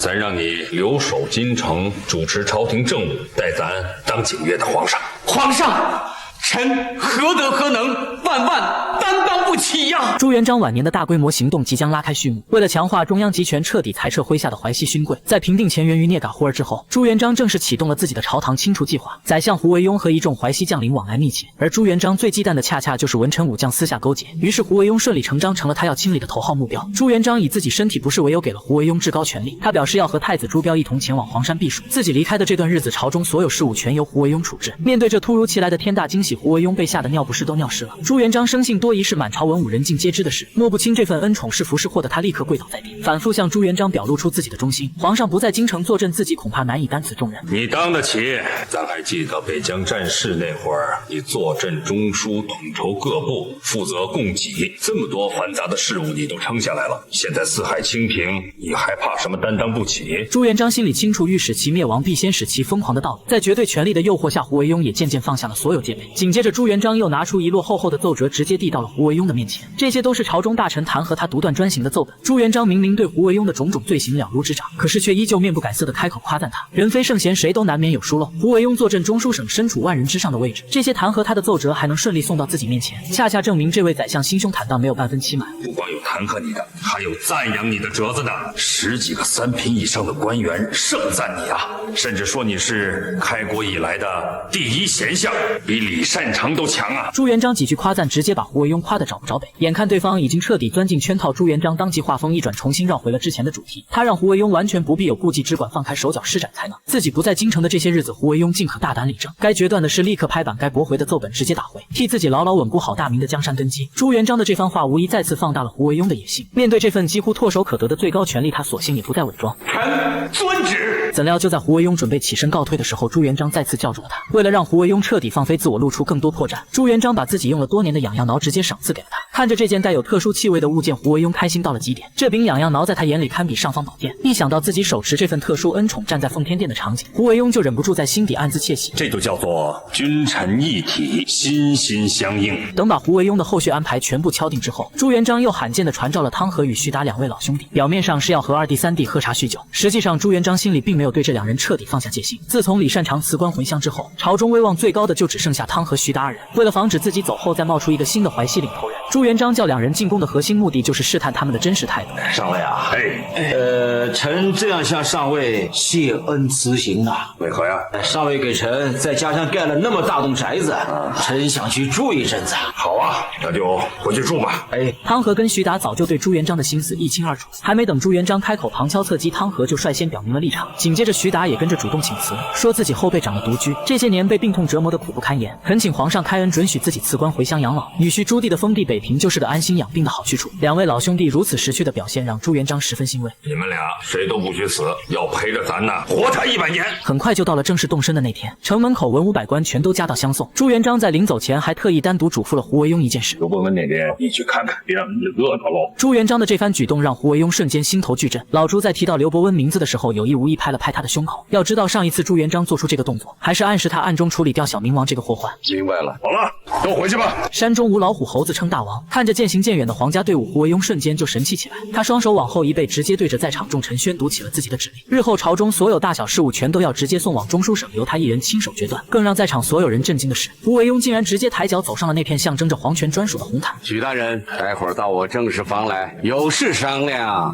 咱让你留守京城，主持朝廷政务，代咱当景岳的皇上。皇上，臣何德何能，万万担当不起呀！朱元璋晚年的大规模行动即将拉开序幕。为了强化中央集权，彻底裁撤麾下的淮西勋贵，在平定前元于聂嘎忽儿之后，朱元璋正式启动了自己的朝堂清除计划。宰相胡惟庸和一众淮西将领往来密切，而朱元璋最忌惮的恰恰就是文臣武将私下勾结。于是胡惟庸顺理成章成了他要清理的头号目标。朱元璋以自己身体不适为由，给了胡惟庸至高权力。他表示要和太子朱标一同前往黄山避暑，自己离开的这段日子，朝中所有事务全由胡惟庸处置。面对这突如其来的天大惊喜，胡惟庸被吓得尿不湿都尿湿了。朱元璋生性多疑，是满朝文武人尽皆知的事，摸不清这份恩宠是福是祸的他立刻跪倒在地，反复向朱元璋表露出自己的忠心。皇上不在京城坐镇，自己恐怕难以担此重任。你当得起？咱还记得北疆战事那会儿，你坐镇中枢，统筹各部，负责供给，这么多繁杂的事务你都撑下来了。现在四海清平，你还怕什么担当不起？朱元璋心里清楚，欲使其灭亡，必先使其疯狂的道理。在绝对权力的诱惑下，胡惟庸也渐渐放下了所有戒备。紧接着，朱元璋又拿出一摞厚厚的奏折，直接递到了胡惟庸的面前。这些都是朝中大臣弹劾他独断专行的奏本。朱元璋明明对胡惟庸的种种罪行了如指掌，可是却依旧面不改色的开口夸赞他。人非圣贤，谁都难免有疏漏。胡惟庸坐镇中书省，身处万人之上的位置，这些弹劾他的奏折还能顺利送到自己面前，恰恰证明这位宰相心胸坦荡，没有半分欺瞒。不光有弹劾你的，还有赞扬你的折子呢。10几个3品以上的官员盛赞你啊，甚至说你是开国以来的第一贤相，比李善长都强啊。朱元璋几句夸赞，直接把胡惟庸夸得找不着北。眼看对方已经彻底钻进圈套，朱元璋当即话锋一转，重新绕回了之前的主题。他让胡惟庸完全不必有顾忌，只管放开手脚施展才能。自己不在京城的这些日子，胡惟庸尽可大胆理政。该决断的事立刻拍板，该驳回的奏本直接打回，替自己牢牢稳固好大明的江山根基。朱元璋的这番话无疑再次放大了胡惟庸的野心。面对这份几乎唾手可得的最高权力，他索性也不再伪装。臣遵旨。怎料就在胡惟庸准备起身告退的时候，朱元璋再次叫住了他。为了让胡惟庸彻底放飞自我，露出更多破绽，朱元璋把自己用了多年的痒痒挠直接赏赐给了他。看着这件带有特殊气味的物件，胡惟庸开心到了极点。这柄痒痒挠在他眼里堪比尚方宝剑。一想到自己手持这份特殊恩宠站在奉天殿的场景，胡惟庸就忍不住在心底暗自窃喜。这就叫做君臣一体，心心相印。等把胡惟庸的后续安排全部敲定之后，朱元璋又罕见的传召了汤和与徐达2位老兄弟，表面上是要和2弟3弟喝茶叙酒，实际上朱元璋心里并没有对这2人彻底放下戒心。自从李善长辞官回乡之后，朝中威望最高的就只剩下汤和徐达2人。为了防止自己走后再冒出一个新的淮西领头人，朱元璋叫2人进宫的核心目的就是试探他们的真实态度。上尉啊，臣这样向上尉谢恩辞行啊。为何呀？上尉给臣在家乡盖了那么大栋宅子，臣想去住一阵子。好啊，那就回去住吧。汤和跟徐达早就对朱元璋的心思一清二楚，还没等朱元璋开口旁敲侧击，汤和就率先表明了立场。紧接着徐达也跟着主动请辞，说自己后背长了独居，这些年被病痛折磨得苦不堪言，恳请皇上开恩准许自己辞官回乡养老。女婿朱棣的封地北平就是个安心养病的好去处。2位老兄弟如此识趣的表现让朱元璋十分欣慰。你们俩谁都不许死，要陪着咱呢，活他100年。很快就到了正式动身的那天，城门口文武百官全都夹道相送。朱元璋在临走前还特意单独嘱咐了胡惟庸一件事：刘伯温那边你去看看，别让人家饿着喽。朱元璋的这番举动让胡惟庸瞬间心头巨震。老朱在提到刘伯温名字的时候，有意无意拍了拍他的胸口。要知道上一次朱元璋做出这个动作，还是暗示他暗中处理掉小明王这个祸患。明白了，好了，都回去吧。山中无老虎，猴子称大王。看着渐行渐远的皇家队伍，胡惟庸瞬间就神气起来。他双手往后一背，直接对着在场众臣宣读起了自己的指令。日后朝中所有大小事务全都要直接送往中书省，由他一人亲手决断。更让在场所有人震惊的是，胡惟庸竟然直接抬脚走上了那片象征着皇权专属的红毯。许大人，待会儿到我正室房来，有事商量。